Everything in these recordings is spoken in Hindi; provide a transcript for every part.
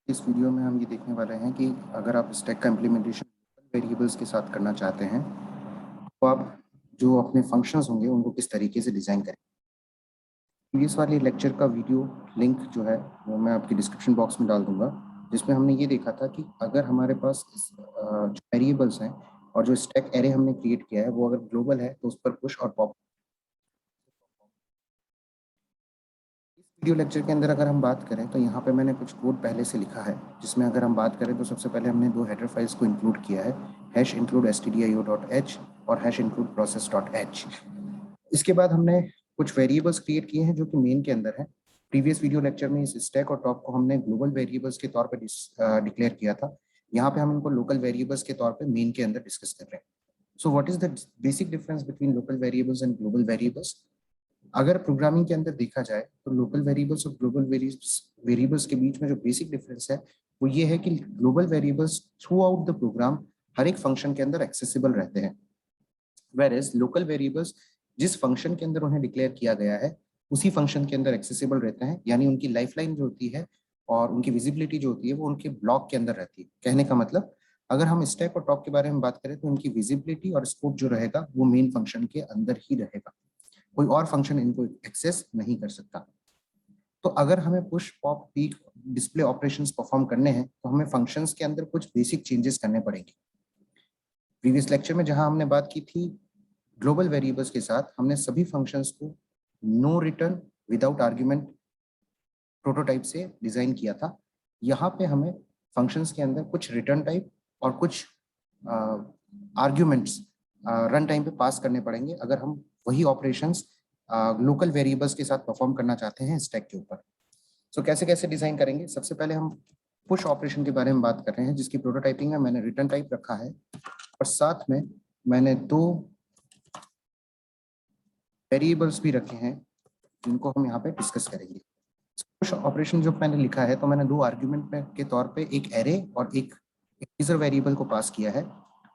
इस वीडियो में हम ये देखने वाले हैं कि अगर आप स्टैक का इम्प्लीमेंटेशन वेरिएबल्स के साथ करना चाहते हैं तो आप जो अपने फंक्शंस होंगे उनको किस तरीके से डिज़ाइन करें। प्रीवियस वाले लेक्चर का वीडियो लिंक जो है वो मैं आपके डिस्क्रिप्शन बॉक्स में डाल दूंगा, जिसमें हमने ये देखा था कि अगर हमारे पास जो वेरिएबल्स हैं और जो स्टैक एरे हमने क्रिएट किया है वो अगर ग्लोबल है तो उस पर पुश और पॉप। इस वीडियो लेक्चर के अंदर अगर हम बात करें तो यहाँ पे मैंने कुछ कोड पहले से लिखा है, जिसमें अगर हम बात करें तो सबसे पहले हमने दो हेडर फाइल्स को इंक्लूड किया है, #include stdio.h और #include_process.h। इसके बाद हमने कुछ वेरिएबल्स क्रिएट किए हैं जो कि मेन के अंदर है। प्रीवियस वीडियो लेक्चर में इस स्टैक और टॉप को हमने ग्लोबल वेरिएबल्स के तौर पर डिक्लेयर किया था। यहाँ पे हम इनको लोकल वेरिएबल्स के तौर पे मेन के अंदर डिस्कस कर रहे हैं। So what is the basic difference between local variables and global variables? अगर प्रोग्रामिंग के अंदर देखा जाए तो लोकल वेरिएबल्स और ग्लोबल वेरिएबल्स के बीच में जो बेसिक डिफरेंस है वो ये है कि global variables throughout the program हर एक फंक्शन के अंदर एक्सेसिबल रहते हैं, वेयरएज लोकल वेरिएबल्स जिस फंक्शन के अंदर उन्हें डिक्लेयर किया गया है उसी फंक्शन के अंदर एक्सेसिबल रहते हैं, यानी उनकी लाइफलाइन जो होती है और उनकी विजिबिलिटी जो होती है वो उनके ब्लॉक के अंदर रहती है। कहने का मतलब, अगर हम स्टैक और टॉप के बारे में बात करें तो उनकी विजिबिलिटी और स्कोप जो रहेगा वो मेन फंक्शन के अंदर ही रहेगा, कोई और फंक्शन इनको एक्सेस नहीं कर सकता। तो अगर हमें push pop peak display operations perform करने हैं तो हमें फंक्शंस के अंदर कुछ बेसिक चेंजेस करने पड़ेंगे। प्रीवियस लेक्चर में जहां हमने बात की थी ग्लोबल वेरिएबल्स के साथ, हमने सभी फंक्शंस को no return without argument prototype से डिजाइन किया था। यहाँ पे हमें फंक्शंस के अंदर कुछ रिटर्न टाइप और कुछ आर्ग्यूमेंट्स रन टाइम पे पास करने पड़ेंगे अगर हम वही ऑपरेशंस लोकल वेरिएबल्स के साथ परफॉर्म करना चाहते हैं स्टैक के ऊपर। सो कैसे कैसे डिजाइन करेंगे? सबसे पहले हम पुश ऑपरेशन के बारे में बात कर रहे हैं, जिसकी प्रोटोटाइपिंग में मैंने रिटर्न टाइप रखा है और साथ में मैंने दो वेरिएबल्स भी रखे हैं जिनको हम यहाँ पे डिस्कस करेंगे। पुश ऑपरेशन जो मैंने लिखा है तो मैंने दो आर्ग्यूमेंट के तौर पे एक एरे और एक इंटीजर वेरिएबल को पास किया है।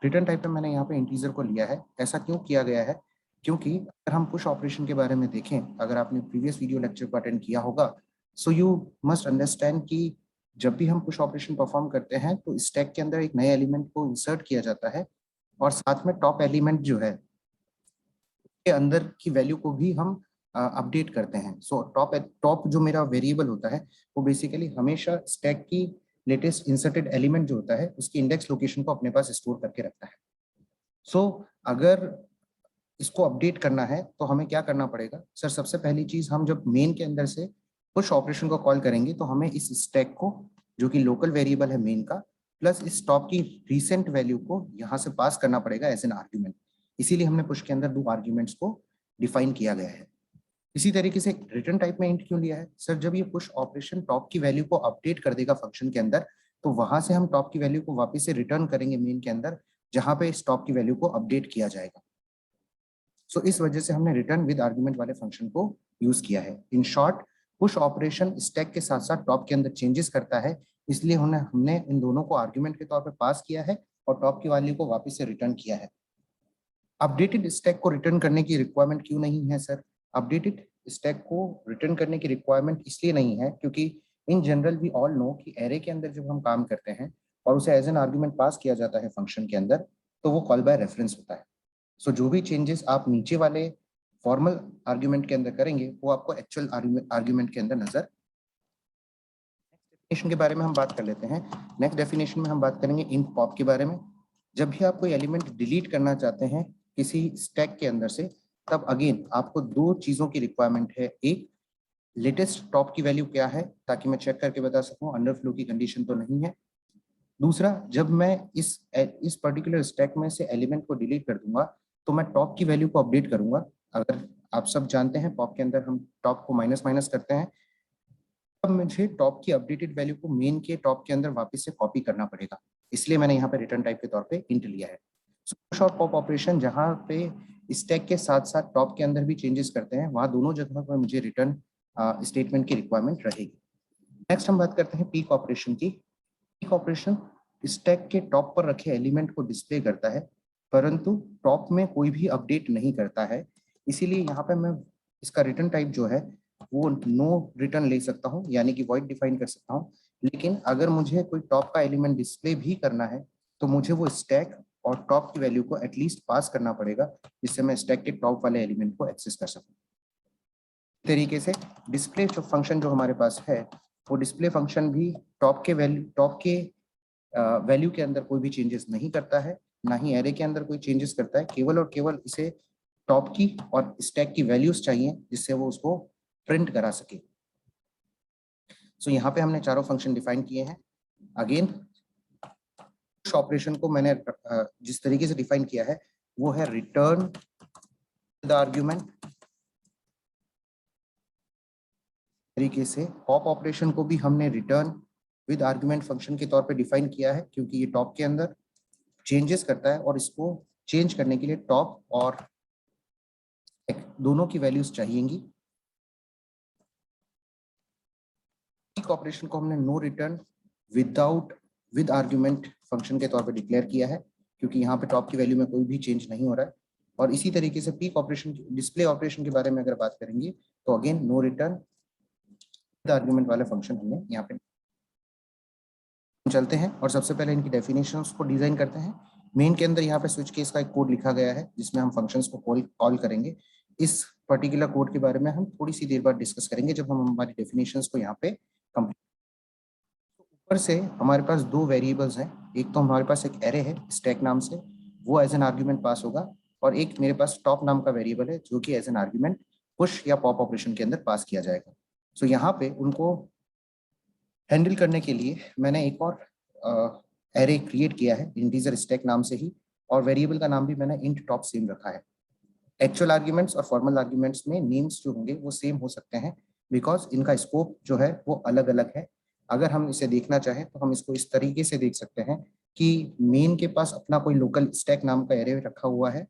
रिटर्न टाइप में मैंने यहाँ पे इंटीजर को लिया है। ऐसा क्यों किया गया है? क्योंकि अगर हम पुश ऑपरेशन के बारे में देखें, अगर आपने प्रीवियस वीडियो लेक्चर को अटेंड किया होगा, सो यू मस्ट अंडरस्टैंड कि जब भी हम पुश ऑपरेशन परफॉर्म करते हैं तो स्टैक के अंदर एक नए एलिमेंट को इंसर्ट किया जाता है और साथ में टॉप एलिमेंट जो है के अंदर की वैल्यू को भी हम अपडेट करते हैं। सो टॉप जो मेरा वेरिएबल होता है वो बेसिकली हमेशा स्टैक की लेटेस्ट इंसर्टेड एलिमेंट जो होता है उसकी इंडेक्स लोकेशन को अपने पास स्टोर करके रखता है। सो अगर इसको अपडेट करना है तो हमें क्या करना पड़ेगा? सर, सबसे पहली चीज, हम जब मेन के अंदर से पुश ऑपरेशन को कॉल करेंगे तो हमें इस स्टैक को, जो कि लोकल वेरिएबल है मेन का, प्लस इस टॉप की रिसेंट वैल्यू को यहाँ से पास करना पड़ेगा एज एन आर्ग्यूमेंट। इसीलिए हमने पुश के अंदर दो आर्ग्यूमेंट्स को डिफाइन किया गया है। इसी तरीके से रिटर्न टाइप में इंट क्यों लिया है? सर, जब ये पुश ऑपरेशन टॉप की वैल्यू को अपडेट कर देगा फंक्शन के अंदर, तो वहां से हम टॉप की वैल्यू को वापस से रिटर्न करेंगे मेन के अंदर, जहां पे इस टॉप की वैल्यू को अपडेट किया जाएगा। सो इस वजह से हमने रिटर्न विद आर्ग्यूमेंट वाले फंक्शन को यूज किया है। In short, push operation stack के साथ साथ टॉप के अंदर चेंजेस करता है, इसलिए हमने इन दोनों को आर्ग्यूमेंट के तौर पर पास किया है और टॉप की वैल्यू को वापस से रिटर्न किया है। अपडेटेड स्टैक को रिटर्न करने की रिक्वायरमेंट क्यों नहीं है? सर, अपडेटेड स्टैक को रिटर्न करने की रिक्वायरमेंट इसलिए नहीं है क्योंकि in general we all know कि एरे के अंदर जब हम काम करते हैं और उसे एज एन आर्ग्यूमेंट पास किया जाता है फंक्शन के अंदर, तो वो कॉल बाय रेफरेंस होता है। सो जो भी चेंजेस आप नीचे वाले फॉर्मल आर्ग्यूमेंट के अंदर करेंगे वो आपको एक्चुअल आर्ग्यूमेंट के अंदर नजर। डेफिनेशन के बारे में हम बात कर लेते हैं। नेक्स्ट डेफिनेशन में हम बात करेंगे इंट पॉप के बारे में। जब भी आप कोई एलिमेंट डिलीट करना चाहते हैं किसी स्टैक के अंदर से, तब अगेन आपको दो चीजों की रिक्वायरमेंट है। एक, लेटेस्ट टॉप की वैल्यू क्या है ताकि मैं चेक करके बता सकूं अंडरफ्लो की कंडीशन तो नहीं है। दूसरा, जब मैं इस पर्टिकुलर स्टैक में से एलिमेंट को डिलीट कर दूंगा तो मैं टॉप की वैल्यू को अपडेट करूंगा। अगर आप सब जानते हैं पॉप के अंदर हम टॉप को माइनस माइनस करते हैं, तब मुझे टॉप की अपडेटेड वैल्यू को मेन के टॉप के अंदर वापस से कॉपी करना पड़ेगा। इसलिए मैंने यहाँ पे रिटर्न टाइप के तौर पे इंट लिया है। पुश और पॉप ऑपरेशन जहाँ पे स्टैक के साथ साथ टॉप के अंदर भी चेंजेस करते हैं, वहाँ दोनों जगह पर मुझे रिटर्न स्टेटमेंट की रिक्वायरमेंट रहेगी। नेक्स्ट हम बात करते हैं पीक ऑपरेशन की। पीक ऑपरेशन स्टैक के टॉप पर रखे एलिमेंट को डिस्प्ले करता है, परंतु टॉप में कोई भी अपडेट नहीं करता है। इसीलिए यहाँ पे मैं इसका रिटर्न टाइप जो है वो नो रिटर्न ले सकता हूँ, यानी कि वॉइड डिफाइन कर सकता हूँ। लेकिन अगर मुझे कोई टॉप का एलिमेंट डिस्प्ले भी करना है तो मुझे वो स्टैक और टॉप की वैल्यू को एटलीस्ट पास करना पड़ेगा, जिससे मैं स्टैक के टॉप वाले एलिमेंट को एक्सेस कर सकूं। तरीके से डिस्प्ले जो फंक्शन जो हमारे पास है, वो डिस्प्ले फंक्शन भी टॉप के वैल्यू के अंदर कोई भी चेंजेस नहीं करता है, ना ही एरे के अंदर कोई चेंजेस करता है। केवल और केवल इसे टॉप की और स्टैक की वैल्यूज चाहिए जिससे वो उसको प्रिंट करा सके। सो यहाँ पे हमने चारों फंक्शन डिफाइन किए हैं। अगेन पुश ऑपरेशन को मैंने जिस तरीके से डिफाइन किया है वो है रिटर्न द आर्ग्यूमेंट। तरीके से पॉप ऑपरेशन को भी हमने रिटर्न विद आर्ग्यूमेंट फंक्शन के तौर पे डिफाइन किया है, क्योंकि ये टॉप के अंदर चेंजेस करता है और इसको चेंज करने के लिए टॉप और दोनों की वैल्यूज चाहिएंगी। ऑपरेशन को हमने no return with argument function के तौर पे डिक्लेयर किया है, क्योंकि यहाँ पे टॉप की वैल्यू में कोई भी चेंज नहीं हो रहा है। और इसी तरीके से पीक ऑपरेशन, डिस्प्ले ऑपरेशन के बारे में अगर बात करेंगे तो again no return with argument वाले फंक्शन हमने यहाँ पे चलते हैं और सबसे पहले इनकी डेफिनेशंस को डिजाइन करते हैं। मेन के अंदर यहाँ पे स्विच केस का एक कोड लिखा गया है जिसमें हम फंक्शंस को कॉल करेंगे। इस पर्टिकुलर कोड के बारे में हम थोड़ी सी देर बाद डिस्कस करेंगे जब हम हमारी डेफिनेशंस को यहाँ पे कंप्लीट। ऊपर से हमारे पास दो वेरिएबल्स हैं, एक तो हमारे पास एक एरे है स्टैक नाम से, वो एज एन आर्ग्यूमेंट पास होगा, और एक मेरे पास टॉप नाम का वेरिएबल है जो कि एज एन आर्ग्यूमेंट पुश या पॉप ऑपरेशन के अंदर पास किया जाएगा। सो यहाँ पे उनको हैंडल करने के लिए मैंने एक और एरे क्रिएट किया है इंटीजर स्टैक नाम से ही, और वेरिएबल का नाम भी मैंने इंट टॉप सेम रखा है। एक्चुअल आर्ग्यूमेंट्स और फॉर्मल आर्ग्यूमेंट्स में नेम्स जो होंगे वो सेम हो सकते हैं, बिकॉज इनका स्कोप जो है वो अलग अलग है। अगर हम इसे देखना चाहें तो हम इसको इस तरीके से देख सकते हैं कि मेन के पास अपना कोई लोकल स्टैक नाम का एरे रखा हुआ है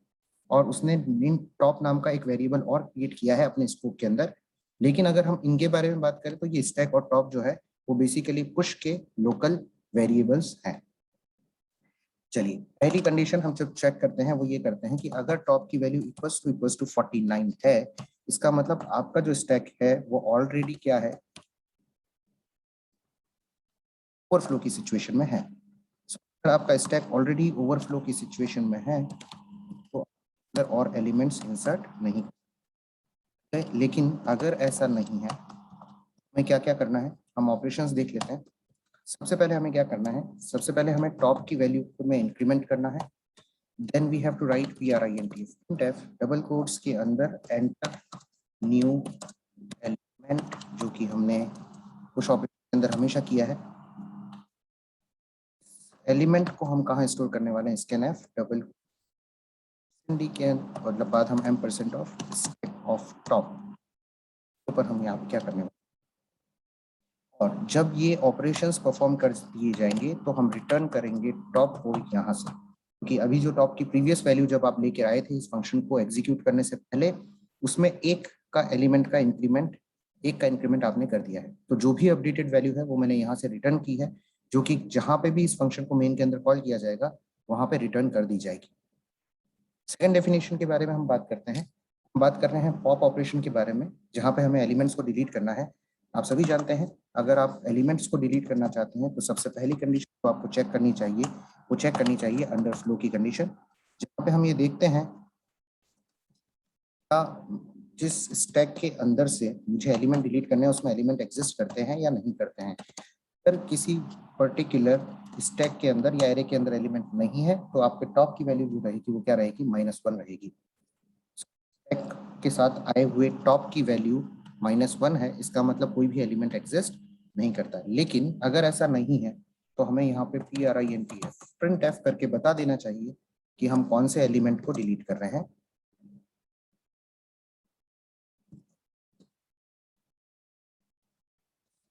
और उसने मेन टॉप नाम का एक वेरिएबल और क्रिएट किया है अपने स्कोप के अंदर। लेकिन अगर हम इनके बारे में बात करें तो ये स्टैक और टॉप जो है वो बेसिकली पुश के लोकल वेरिएबल्स हैं। चलिए पहली कंडीशन हम जब चेक करते हैं वो ये करते हैं कि अगर टॉप की वैल्यू इक्वल्स टू 49 है, इसका मतलब आपका जो स्टैक है वो ऑलरेडी क्या है, ओवरफ्लो की सिचुएशन में है। अगर आपका स्टैक ऑलरेडी ओवरफ्लो की सिचुएशन में है तो अगर और एलिमेंट्स इंसर्ट नहीं है। लेकिन अगर ऐसा नहीं है हमें क्या क्या करना है, हम ऑपरेशंस देख लेते हैं। सबसे पहले हमें क्या करना है, सबसे पहले हमें टॉप की वैल्यू में इंक्रीमेंट करना है। Then we have to write print double quotes के अंदर एंटर न्यू एलिमेंट, जो कि हमने पुश ऑपरेशन के अंदर हमेशा किया है। एलिमेंट को हम कहाँ स्टोर करने वाले हैं, स्कैनफ डबल डी के बाद हम m% ऑफ टॉप ऊपर हम यहाँ पे क्या करने वाले, और जब ये ऑपरेशंस परफॉर्म कर दिए जाएंगे तो हम रिटर्न करेंगे टॉप को यहाँ से, क्योंकि अभी जो टॉप की प्रीवियस वैल्यू जब आप लेके आए थे इस फंक्शन को एग्जीक्यूट करने से पहले, उसमें एक का इंक्रीमेंट आपने कर दिया है। तो जो भी अपडेटेड वैल्यू है वो मैंने यहाँ से रिटर्न की है, जो कि जहां पे भी इस फंक्शन को मेन के अंदर कॉल किया जाएगा वहां पे रिटर्न कर दी जाएगी। सेकेंड डेफिनेशन के बारे में हम बात करते हैं। हम बात कर रहे हैं पॉप ऑपरेशन के बारे में, जहां पे हमें एलिमेंट्स को डिलीट करना है। आप सभी जानते हैं अगर आप एलिमेंट्स को डिलीट करना चाहते हैं तो सबसे पहली कंडीशन को आपको चेक करनी चाहिए अंडरफ्लो की कंडीशन, जहाँ पे हम ये देखते हैं जिस स्टैक के अंदर से मुझे एलिमेंट डिलीट करने हैं उसमें एलिमेंट एग्जिस्ट करते हैं या नहीं करते हैं। अगर किसी पर्टिकुलर स्टैक के अंदर या एरे के अंदर एलिमेंट नहीं है तो आपके टॉप की वैल्यू जो रहेगी वो क्या रहेगी, -1 रहेगी। स्टैक के साथ आए हुए टॉप की वैल्यू -1 है, इसका मतलब कोई भी एलिमेंट एग्जिस्ट नहीं करता है। लेकिन अगर ऐसा नहीं है तो हमें यहाँ पे प्रिंट एफ करके बता देना चाहिए कि हम कौन से एलिमेंट को डिलीट कर रहे हैं।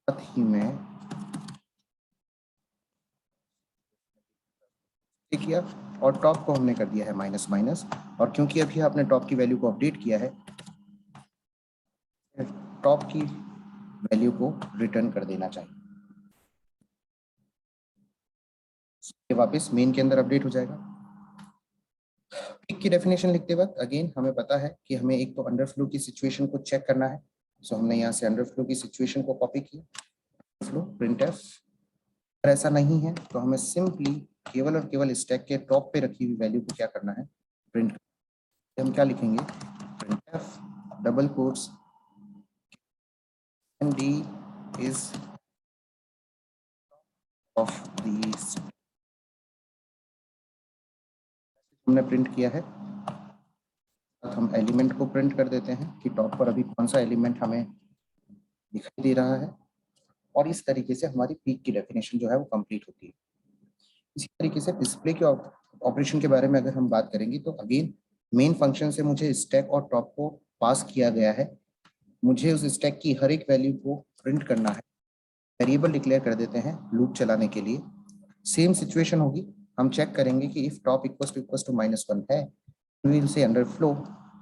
साथ ही में किया और टॉप को हमने कर दिया है माइनस, और क्योंकि अभी आपने टॉप की वैल्यू को अपडेट किया है, टॉप की वैल्यू को रिटर्न कर देना चाहिए, वापस मेन के अंदर अपडेट हो जाएगा। पिक की डेफिनेशन लिखते वक्त अगेन हमें पता है कि हमें एक तो अंडरफ्लो की सिचुएशन को चेक करना है। सो हमने यहाँ से अंडरफ्लो की सिचुएशन को कॉपी किया, फ्लो प्रिंटफ अगर ऐसा नहीं है तो हमें सिंपली केवल और केवल स्टैक के टॉप पे रखी हुई वैल्यू को क्या करना है, प्रिंट। हम क्या लिखेंगे, printf double quotes D is of the, हमने प्रिंट किया है। हम एलिमेंट को प्रिंट कर देते हैं कि टॉप पर अभी कौन सा एलिमेंट हमें दिखाई दे रहा है, और इस तरीके से हमारी पीक की डेफिनेशन जो है वो कंप्लीट होती है। इसी तरीके से डिस्प्ले के ऑपरेशन के बारे में अगर हम बात करेंगे तो अगेन मेन फंक्शन से मुझे स्टैक और टॉप को पास किया गया है, मुझे उस स्टैक की हर एक वैल्यू को प्रिंट करना है। वेरिएबल डिक्लेयर कर देते हैं लूप चलाने के लिए। सेम सिचुएशन होगी, हम चेक करेंगे कि इफ टॉप इक्वल्स टू -1 है, we will say underflow,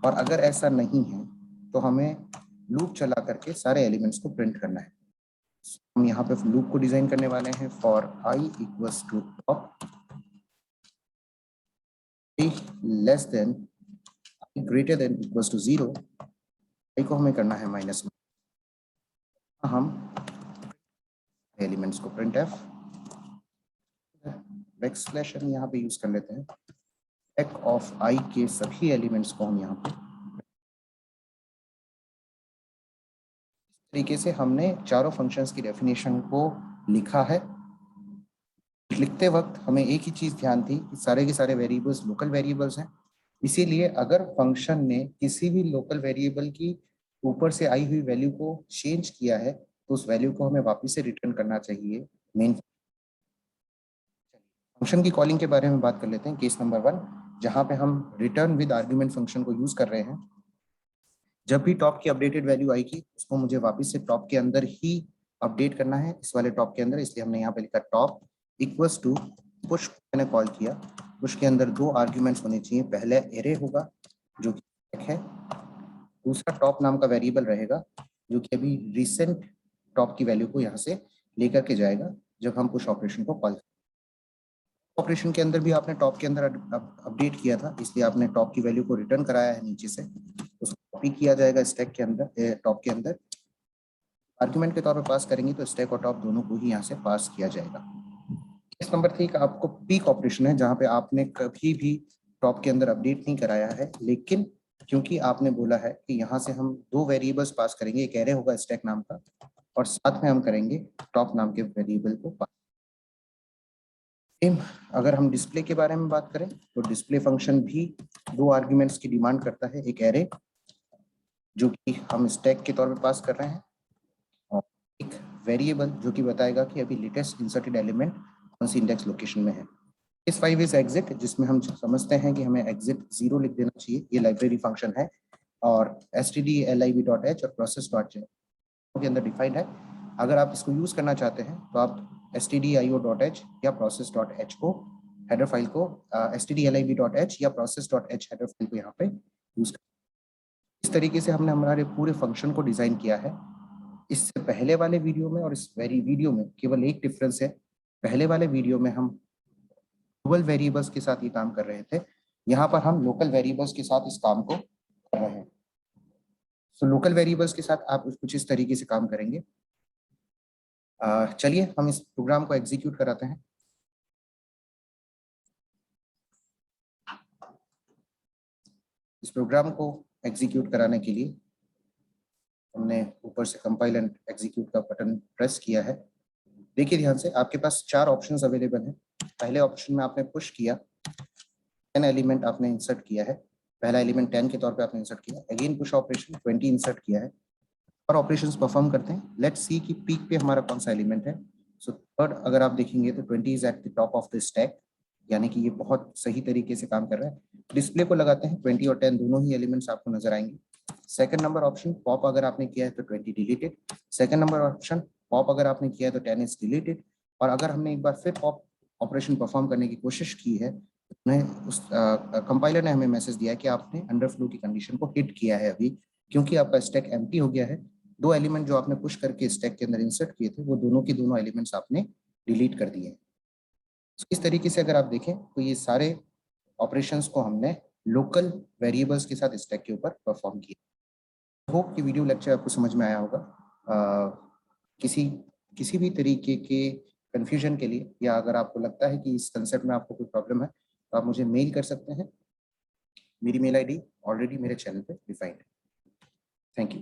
और अगर ऐसा नहीं है तो हमें लूप चला करके सारे एलिमेंट्स को प्रिंट करना है। हम यहाँ पे लूप को डिजाइन करने वाले हैं for i equals to top less than greater than equals to 0, i को हमें करना है -1। हम एलिमेंट्स को प्रिंट एफ बैकस्लैश n यहाँ पे यूज कर लेते हैं, एक ऑफ आई के सभी एलिमेंट्स को हम यहाँ पे, तरीके से हमने चारों फंक्शंस की डेफिनेशन को लिखा है। लिखते वक्त हमें एक ही चीज ध्यान थी कि सारे के सारे वेरिएबल्स लोकल वेरिएबल्स हैं, इसीलिए अगर फंक्शन ने किसी भी लोकल वेरिएबल की ऊपर से आई हुई वैल्यू को चेंज किया है तो उस वैल्यू को हमें वापस से रिटर्न करना चाहिए मेन। फंक्शन की कॉलिंग के बारे में बात कर लेते हैं, केस नंबर 1 जहां पे हम रिटर्न विद आर्ग्यूमेंट फंक्शन को यूज कर रहे हैं। जब भी टॉप की अपडेटेड वैल्यू आएगी उसको मुझे वापस से टॉप के अंदर ही अपडेट करना है, इस वाले टॉप के अंदर, इसलिए हमने यहाँ पे लिखा टॉप इक्वल्स टू पुश, मैंने कॉल किया, पुश के अंदर 2 आर्ग्यूमेंट्स होने चाहिए, पहले एरे होगा जो कि है, दूसरा टॉप नाम का वेरिएबल रहेगा जो कि अभी रिसेंट टॉप की वैल्यू को यहाँ से लेकर के जाएगा जब हम पुश ऑपरेशन को कॉल। ऑपरेशन के अंदर भी आपने टॉप के अंदर अपडेट किया था, इसलिए आपने टॉप की वैल्यू को रिटर्न कराया है नीचे से, उसको कॉपी किया जाएगा स्टैक के अंदर, टॉप के अंदर आर्गुमेंट के तौर पर पास करेंगे तो स्टैक और टॉप दोनों को ही यहाँ से पास किया जाएगा। केस नंबर 3 का आपको पीक ऑपरेशन है, जहाँ पे आपने कभी भी टॉप के अंदर अपडेट नहीं कराया है, लेकिन क्योंकि आपने बोला है कि यहाँ से हम 2 वेरिएबल्स पास करेंगे, एक एरे होगा स्टैक नाम का और साथ में हम करेंगे टॉप नाम के वेरिएबल को पास। अगर हम डिस्प्ले के बारे में बात करें तो डिस्प्ले फंक्शन भी 2 आर्ग्यूमेंट्स की डिमांड करता है, एक एरे जो कि हम स्टैक के तौर पे पास कर रहे हैं और एक वेरिएबल जो कि बताएगा कि अभी लेटेस्ट इंसर्टेड एलिमेंट कौन सी इंडेक्स लोकेशन में है। केस 5 इज एग्जिट, जिसमें हम समझते हैं कि हमें एग्जिट 0 लिख देना चाहिए, ये लाइब्रेरी फंक्शन है और stdlib.h और process.j के अंदर डिफाइंड है। अगर आप इसको यूज करना चाहते हैं तो आप stdio.h या process.h को हेडर फाइल को stdlib.h या process.h हेडर फाइल को यहाँ पे यूज कर। इस तरीके से हमने हमारे पूरे फंक्शन को डिजाइन किया है। इससे पहले वाले वीडियो में और इस वीडियो में केवल एक डिफरेंस है, पहले वाले वीडियो में हम ग्लोबल वेरिएबल्स के साथ ये काम कर रहे थे, यहाँ पर हम लोकल वेरिएबल्स के साथ इस काम को कर रहे हैं। तो लोकल वेरिएबल्स के साथ आप कुछ इस तरीके से काम करेंगे। चलिए हम इस प्रोग्राम को एग्जीक्यूट कराते हैं। इस प्रोग्राम को एग्जीक्यूट कराने के लिए हमने ऊपर से कंपाइल एंड एग्जीक्यूट का बटन प्रेस किया है। देखिए ध्यान से, आपके पास 4 ऑप्शंस अवेलेबल हैं। पहले ऑप्शन में आपने पुश किया, 10 एलिमेंट आपने इंसर्ट किया है, पहला एलिमेंट 10 के तौर पे आपने इंसर्ट किया, अगेन पुश ऑपरेशन 20 इंसर्ट किया है और ऑपरेशंस परफॉर्म करते हैं। लेट्स सी कि पीक पे हमारा कौन सा एलिमेंट है। सो थर्ड अगर आप देखेंगे तो 20 is at the top of the stack, यानी कि ये बहुत सही तरीके से काम कर रहा है। डिस्प्ले को लगाते हैं, 20 और 10 दोनों ही एलिमेंट्स आपको नजर आएंगे। सेकंड नंबर ऑप्शन पॉप अगर आपने किया है तो 20 deleted. Second number option pop अगर आपने किया है तो 10 इज डिलीटेड। और अगर हमने एक बार फिर पॉप ऑपरेशन परफॉर्म करने की कोशिश की है, उस कंपाइलर ने हमें मैसेज दिया कि आपने अंडरफ्लो की कंडीशन को हिट किया है अभी, क्योंकि आपका स्टैक एम्प्टी हो गया है। 2 एलिमेंट जो आपने पुश करके स्टैक के अंदर इंसर्ट किए थे वो दोनों के दोनों एलिमेंट्स आपने डिलीट कर दिए। इस तरीके से अगर आप देखें तो ये सारे ऑपरेशंस को हमने लोकल वेरिएबल्स के साथ स्टैक के ऊपर परफॉर्म किया। होप कि वीडियो लेक्चर आपको समझ में आया होगा। किसी किसी भी तरीके के कन्फ्यूजन के लिए, या अगर आपको लगता है कि इस कंसेप्ट में आपको कोई प्रॉब्लम है तो आप मुझे मेल कर सकते हैं। मेरी मेल आईडी ऑलरेडी मेरे चैनल पे डिफाइंड है। Thank you.